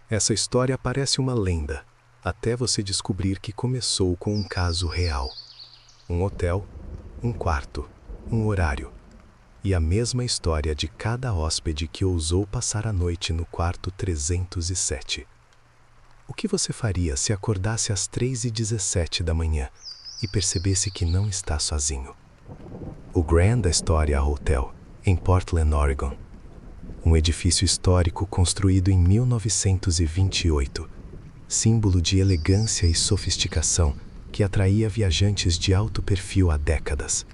Essa história parece uma lenda, até você descobrir que começou com um caso real. Um hotel, um quarto, um horário. E a mesma história de cada hóspede que ousou passar a noite no quarto 307. O que você faria se acordasse às 3h17 da manhã e percebesse que não está sozinho? O Grand Astoria Hotel, em Portland, Oregon. Um edifício histórico construído em 1928, símbolo de elegância e sofisticação que atraía viajantes de alto perfil há décadas.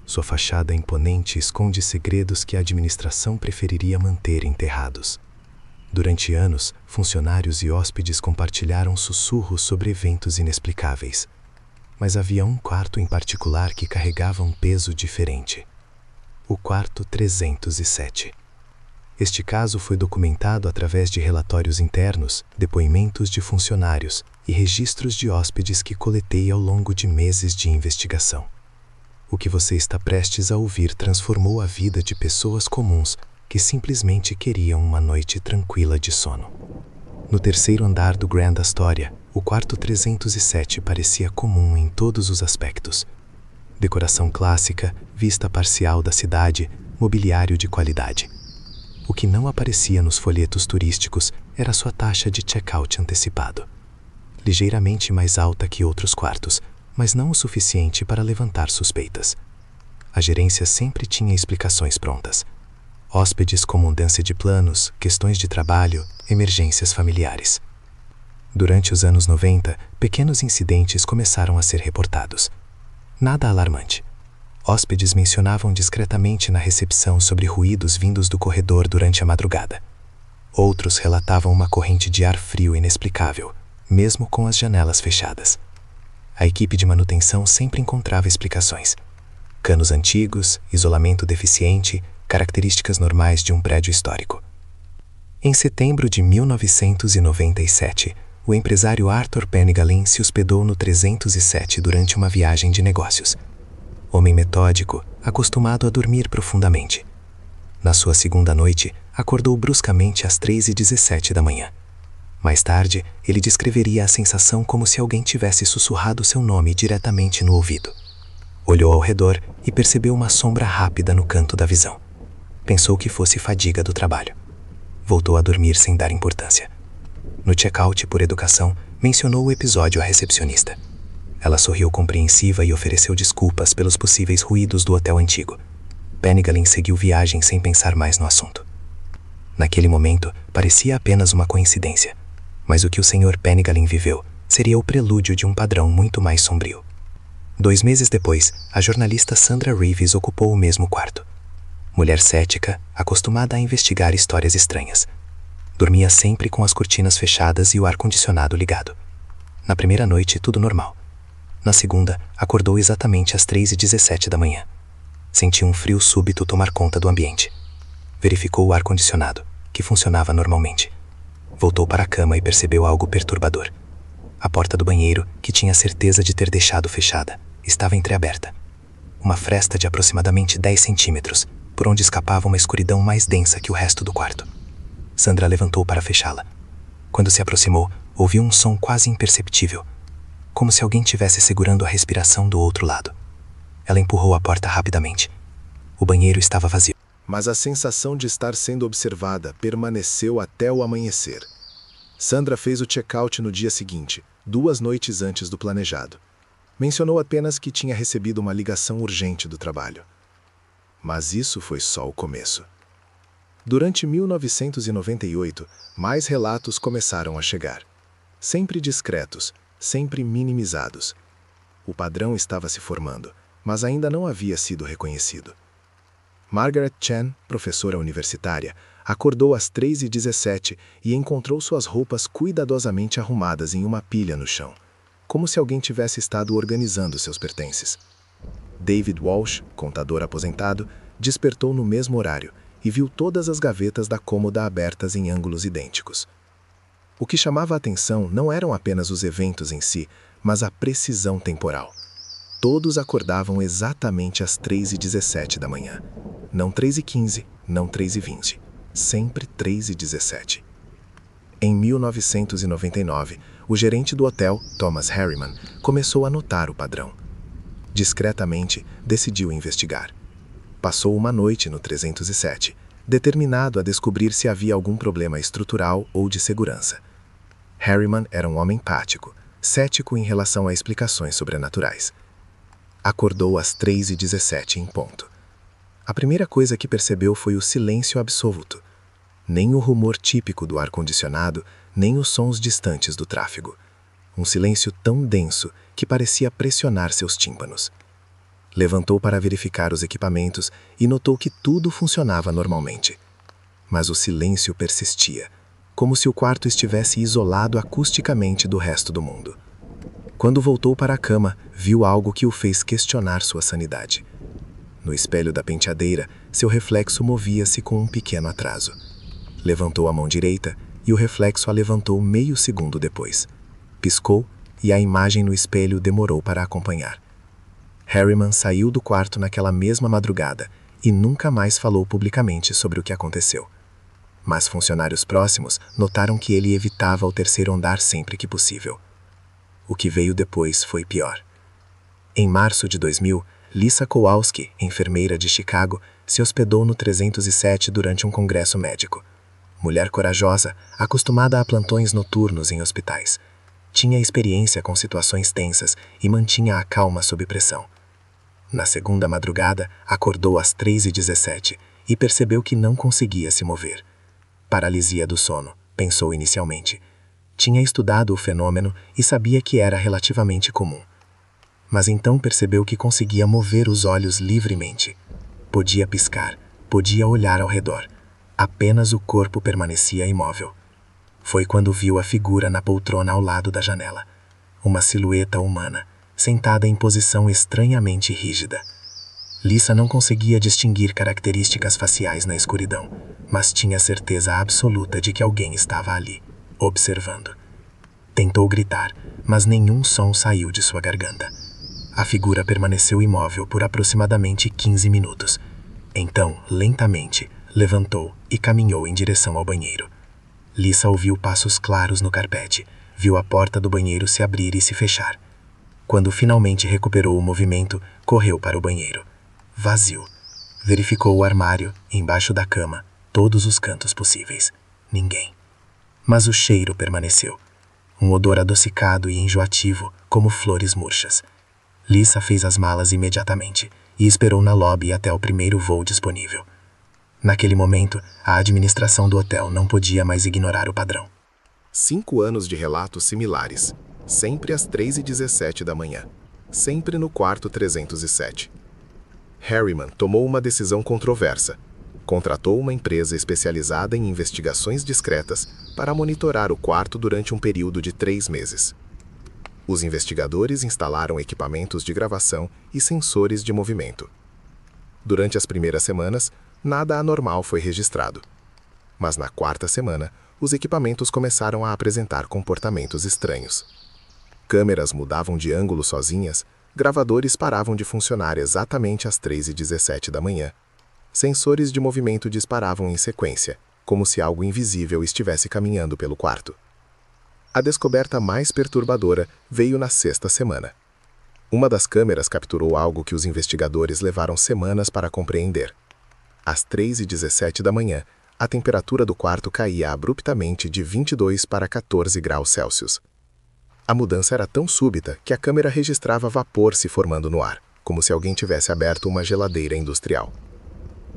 Sua fachada imponente esconde segredos que a administração preferiria manter enterrados. Durante anos, funcionários e hóspedes compartilharam sussurros sobre eventos inexplicáveis. Mas havia um quarto em particular que carregava um peso diferente. O quarto 307. Este caso foi documentado através de relatórios internos, depoimentos de funcionários e registros de hóspedes que coletei ao longo de meses de investigação. O que você está prestes a ouvir transformou a vida de pessoas comuns que simplesmente queriam uma noite tranquila de sono. No terceiro andar do Grand Astoria, o quarto 307 parecia comum em todos os aspectos. Decoração clássica, vista parcial da cidade, mobiliário de qualidade. O que não aparecia nos folhetos turísticos era sua taxa de check-out antecipado. Ligeiramente mais alta que outros quartos, mas não o suficiente para levantar suspeitas. A gerência sempre tinha explicações prontas. Hóspedes com mudança de planos, questões de trabalho, emergências familiares. Durante os anos 90, pequenos incidentes começaram a ser reportados. Nada alarmante. Hóspedes mencionavam discretamente na recepção sobre ruídos vindos do corredor durante a madrugada. Outros relatavam uma corrente de ar frio inexplicável, mesmo com as janelas fechadas. A equipe de manutenção sempre encontrava explicações. Canos antigos, isolamento deficiente, características normais de um prédio histórico. Em setembro de 1997, o empresário Arthur Pennigalin se hospedou no 307 durante uma viagem de negócios. Homem metódico, acostumado a dormir profundamente. Na sua segunda noite, acordou bruscamente às 3h17 da manhã. Mais tarde, ele descreveria a sensação como se alguém tivesse sussurrado seu nome diretamente no ouvido. Olhou ao redor e percebeu uma sombra rápida no canto da visão. Pensou que fosse fadiga do trabalho. Voltou a dormir sem dar importância. No check-out, por educação, mencionou o episódio à recepcionista. Ela sorriu compreensiva e ofereceu desculpas pelos possíveis ruídos do hotel antigo. Pennigalin seguiu viagem sem pensar mais no assunto. Naquele momento, parecia apenas uma coincidência, mas o que o Sr. Pennigalin viveu seria o prelúdio de um padrão muito mais sombrio. 2 meses depois, a jornalista Sandra Reeves ocupou o mesmo quarto. Mulher cética, acostumada a investigar histórias estranhas. Dormia sempre com as cortinas fechadas e o ar-condicionado ligado. Na primeira noite, tudo normal. Na segunda, acordou exatamente às 3h17 da manhã. Sentiu um frio súbito tomar conta do ambiente. Verificou o ar-condicionado, que funcionava normalmente. Voltou para a cama e percebeu algo perturbador. A porta do banheiro, que tinha certeza de ter deixado fechada, estava entreaberta. Uma fresta de aproximadamente 10 centímetros, por onde escapava uma escuridão mais densa que o resto do quarto. Sandra levantou para fechá-la. Quando se aproximou, ouviu um som quase imperceptível, como se alguém tivesse segurando a respiração do outro lado. Ela empurrou a porta rapidamente. O banheiro estava vazio. Mas a sensação de estar sendo observada permaneceu até o amanhecer. Sandra fez o check-out no dia seguinte, 2 noites antes do planejado. Mencionou apenas que tinha recebido uma ligação urgente do trabalho. Mas isso foi só o começo. Durante 1998, mais relatos começaram a chegar. Sempre discretos, sempre minimizados. O padrão estava se formando, mas ainda não havia sido reconhecido. Margaret Chan, professora universitária, acordou às 3h17 e encontrou suas roupas cuidadosamente arrumadas em uma pilha no chão, como se alguém tivesse estado organizando seus pertences. David Walsh, contador aposentado, despertou no mesmo horário e viu todas as gavetas da cômoda abertas em ângulos idênticos. O que chamava a atenção não eram apenas os eventos em si, mas a precisão temporal. Todos acordavam exatamente às 3h17 da manhã. Não 3h15, não 3h20. Sempre 3h17. Em 1999, o gerente do hotel, Thomas Harriman, começou a notar o padrão. Discretamente, decidiu investigar. Passou uma noite no 307, determinado a descobrir se havia algum problema estrutural ou de segurança. Harriman era um homem prático, cético em relação a explicações sobrenaturais. Acordou às 3h17 em ponto. A primeira coisa que percebeu foi o silêncio absoluto. Nem o rumor típico do ar-condicionado, nem os sons distantes do tráfego. Um silêncio tão denso que parecia pressionar seus tímpanos. Levantou para verificar os equipamentos e notou que tudo funcionava normalmente. Mas o silêncio persistia, como se o quarto estivesse isolado acusticamente do resto do mundo. Quando voltou para a cama, viu algo que o fez questionar sua sanidade. No espelho da penteadeira, seu reflexo movia-se com um pequeno atraso. Levantou a mão direita e o reflexo a levantou meio segundo depois. Piscou e a imagem no espelho demorou para acompanhar. Harriman saiu do quarto naquela mesma madrugada e nunca mais falou publicamente sobre o que aconteceu. Mas funcionários próximos notaram que ele evitava o terceiro andar sempre que possível. O que veio depois foi pior. Em março de 2000, Lisa Kowalski, enfermeira de Chicago, se hospedou no 307 durante um congresso médico. Mulher corajosa, acostumada a plantões noturnos em hospitais. Tinha experiência com situações tensas e mantinha a calma sob pressão. Na segunda madrugada, acordou às 3h17 e percebeu que não conseguia se mover. Paralisia do sono, pensou inicialmente. Tinha estudado o fenômeno e sabia que era relativamente comum. Mas então percebeu que conseguia mover os olhos livremente. Podia piscar, podia olhar ao redor. Apenas o corpo permanecia imóvel. Foi quando viu a figura na poltrona ao lado da janela. Uma silhueta humana, sentada em posição estranhamente rígida. Lisa não conseguia distinguir características faciais na escuridão, mas tinha certeza absoluta de que alguém estava ali, observando. Tentou gritar, mas nenhum som saiu de sua garganta. A figura permaneceu imóvel por aproximadamente 15 minutos. Então, lentamente, levantou e caminhou em direção ao banheiro. Lisa ouviu passos claros no carpete, viu a porta do banheiro se abrir e se fechar. Quando finalmente recuperou o movimento, correu para o banheiro. Vazio. Verificou o armário, embaixo da cama, todos os cantos possíveis. Ninguém. Mas o cheiro permaneceu. Um odor adocicado e enjoativo, como flores murchas. Lisa fez as malas imediatamente e esperou na lobby até o primeiro voo disponível. Naquele momento, a administração do hotel não podia mais ignorar o padrão. 5 anos de relatos similares, sempre às 3h17 da manhã, sempre no quarto 307. Harriman tomou uma decisão controversa. Contratou uma empresa especializada em investigações discretas para monitorar o quarto durante um período de 3 meses. Os investigadores instalaram equipamentos de gravação e sensores de movimento. Durante as primeiras semanas, nada anormal foi registrado. Mas na quarta semana, os equipamentos começaram a apresentar comportamentos estranhos. Câmeras mudavam de ângulo sozinhas, gravadores paravam de funcionar exatamente às 3h17 da manhã. Sensores de movimento disparavam em sequência, como se algo invisível estivesse caminhando pelo quarto. A descoberta mais perturbadora veio na sexta semana. Uma das câmeras capturou algo que os investigadores levaram semanas para compreender. Às 3h17 da manhã, a temperatura do quarto caía abruptamente de 22 para 14 graus Celsius. A mudança era tão súbita que a câmera registrava vapor se formando no ar, como se alguém tivesse aberto uma geladeira industrial.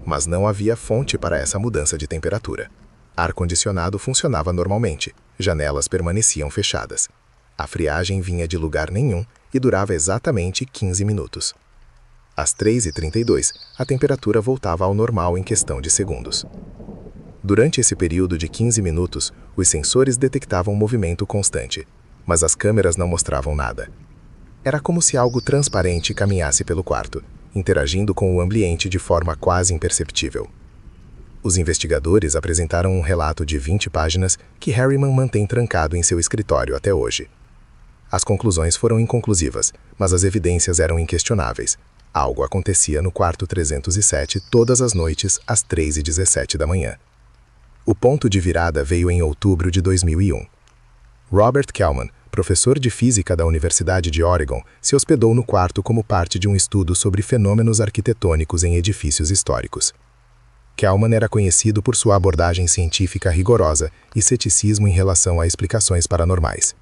Mas não havia fonte para essa mudança de temperatura. Ar-condicionado funcionava normalmente, janelas permaneciam fechadas. A friagem vinha de lugar nenhum e durava exatamente 15 minutos. Às 3h32, a temperatura voltava ao normal em questão de segundos. Durante esse período de 15 minutos, os sensores detectavam movimento constante, mas as câmeras não mostravam nada. Era como se algo transparente caminhasse pelo quarto, interagindo com o ambiente de forma quase imperceptível. Os investigadores apresentaram um relato de 20 páginas que Harriman mantém trancado em seu escritório até hoje. As conclusões foram inconclusivas, mas as evidências eram inquestionáveis. Algo acontecia no quarto 307 todas as noites às 3h17 da manhã. O ponto de virada veio em outubro de 2001. Robert Kellman, professor de física da Universidade de Oregon, se hospedou no quarto como parte de um estudo sobre fenômenos arquitetônicos em edifícios históricos. Kellman era conhecido por sua abordagem científica rigorosa e ceticismo em relação a explicações paranormais.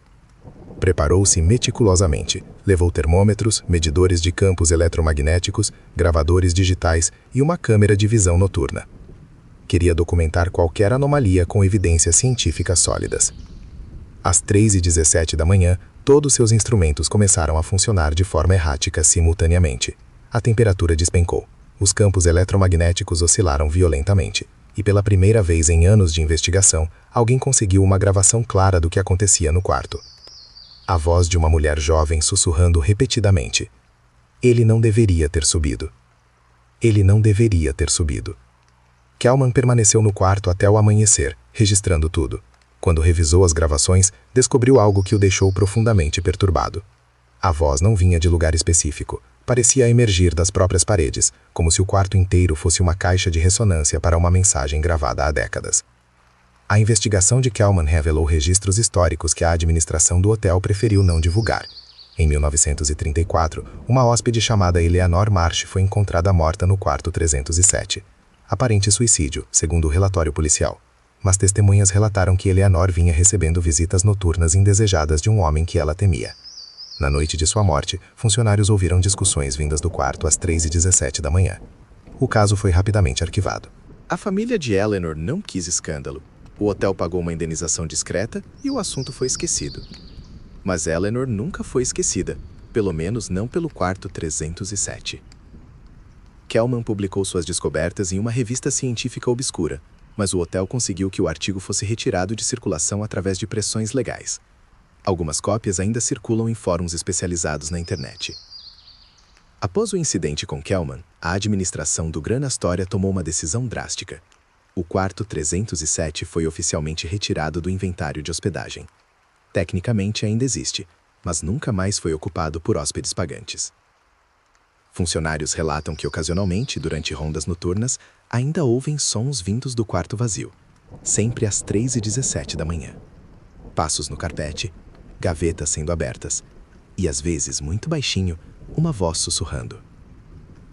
Preparou-se meticulosamente, levou termômetros, medidores de campos eletromagnéticos, gravadores digitais e uma câmera de visão noturna. Queria documentar qualquer anomalia com evidências científicas sólidas. Às 3h17 da manhã, todos seus instrumentos começaram a funcionar de forma errática simultaneamente. A temperatura despencou. Os campos eletromagnéticos oscilaram violentamente. E pela primeira vez em anos de investigação, alguém conseguiu uma gravação clara do que acontecia no quarto. A voz de uma mulher jovem sussurrando repetidamente. Ele não deveria ter subido. Ele não deveria ter subido. Kellman permaneceu no quarto até o amanhecer, registrando tudo. Quando revisou as gravações, descobriu algo que o deixou profundamente perturbado. A voz não vinha de lugar específico. Parecia emergir das próprias paredes, como se o quarto inteiro fosse uma caixa de ressonância para uma mensagem gravada há décadas. A investigação de Kellman revelou registros históricos que a administração do hotel preferiu não divulgar. Em 1934, uma hóspede chamada Eleanor Marsh foi encontrada morta no quarto 307. Aparente suicídio, segundo o relatório policial. Mas testemunhas relataram que Eleanor vinha recebendo visitas noturnas indesejadas de um homem que ela temia. Na noite de sua morte, funcionários ouviram discussões vindas do quarto às 3h17 da manhã. O caso foi rapidamente arquivado. A família de Eleanor não quis escândalo. O hotel pagou uma indenização discreta e o assunto foi esquecido. Mas Eleanor nunca foi esquecida, pelo menos não pelo quarto 307. Kellman publicou suas descobertas em uma revista científica obscura, mas o hotel conseguiu que o artigo fosse retirado de circulação através de pressões legais. Algumas cópias ainda circulam em fóruns especializados na internet. Após o incidente com Kellman, a administração do Gran Astoria tomou uma decisão drástica. O quarto 307 foi oficialmente retirado do inventário de hospedagem. Tecnicamente ainda existe, mas nunca mais foi ocupado por hóspedes pagantes. Funcionários relatam que ocasionalmente, durante rondas noturnas, ainda ouvem sons vindos do quarto vazio, sempre às 3h17 da manhã. Passos no carpete, gavetas sendo abertas e, às vezes, muito baixinho, uma voz sussurrando.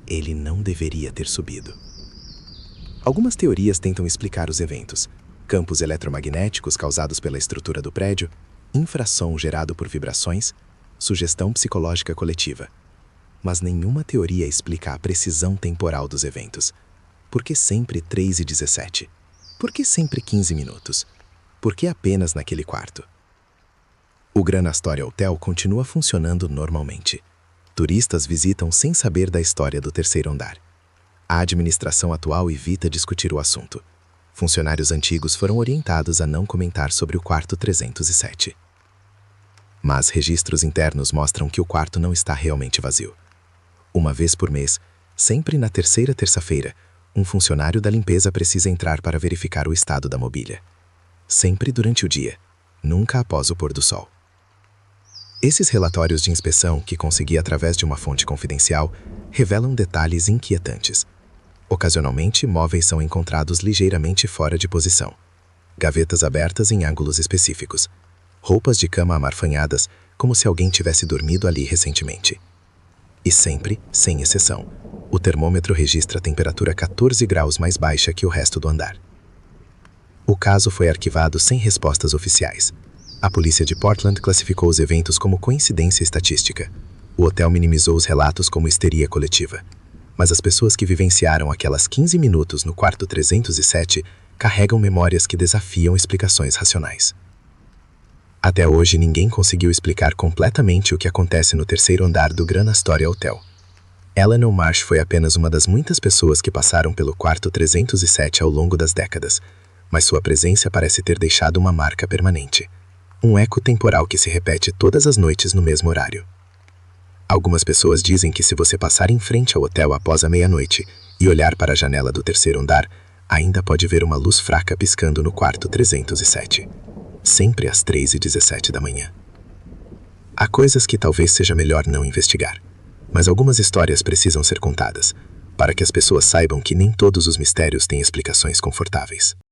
Ele não deveria ter subido. Algumas teorias tentam explicar os eventos: campos eletromagnéticos causados pela estrutura do prédio, infrasom gerado por vibrações, sugestão psicológica coletiva. Mas nenhuma teoria explica a precisão temporal dos eventos. Por que sempre 3h17? Por que sempre 15 minutos? Por que apenas naquele quarto? O Gran Astoria Hotel continua funcionando normalmente. Turistas visitam sem saber da história do terceiro andar. A administração atual evita discutir o assunto. Funcionários antigos foram orientados a não comentar sobre o quarto 307. Mas registros internos mostram que o quarto não está realmente vazio. Uma vez por mês, sempre na terceira terça-feira, um funcionário da limpeza precisa entrar para verificar o estado da mobília. Sempre durante o dia, nunca após o pôr do sol. Esses relatórios de inspeção, que consegui através de uma fonte confidencial, revelam detalhes inquietantes. Ocasionalmente, móveis são encontrados ligeiramente fora de posição. Gavetas abertas em ângulos específicos. Roupas de cama amarfanhadas, como se alguém tivesse dormido ali recentemente. E sempre, sem exceção, o termômetro registra a temperatura 14 graus mais baixa que o resto do andar. O caso foi arquivado sem respostas oficiais. A polícia de Portland classificou os eventos como coincidência estatística. O hotel minimizou os relatos como histeria coletiva. Mas as pessoas que vivenciaram aquelas 15 minutos no quarto 307 carregam memórias que desafiam explicações racionais. Até hoje, ninguém conseguiu explicar completamente o que acontece no terceiro andar do Gran Astoria Hotel. Eleanor Marsh foi apenas uma das muitas pessoas que passaram pelo quarto 307 ao longo das décadas, mas sua presença parece ter deixado uma marca permanente. Um eco temporal que se repete todas as noites no mesmo horário. Algumas pessoas dizem que se você passar em frente ao hotel após a meia-noite e olhar para a janela do terceiro andar, ainda pode ver uma luz fraca piscando no quarto 307. Sempre às 3h17 da manhã. Há coisas que talvez seja melhor não investigar, mas algumas histórias precisam ser contadas, para que as pessoas saibam que nem todos os mistérios têm explicações confortáveis.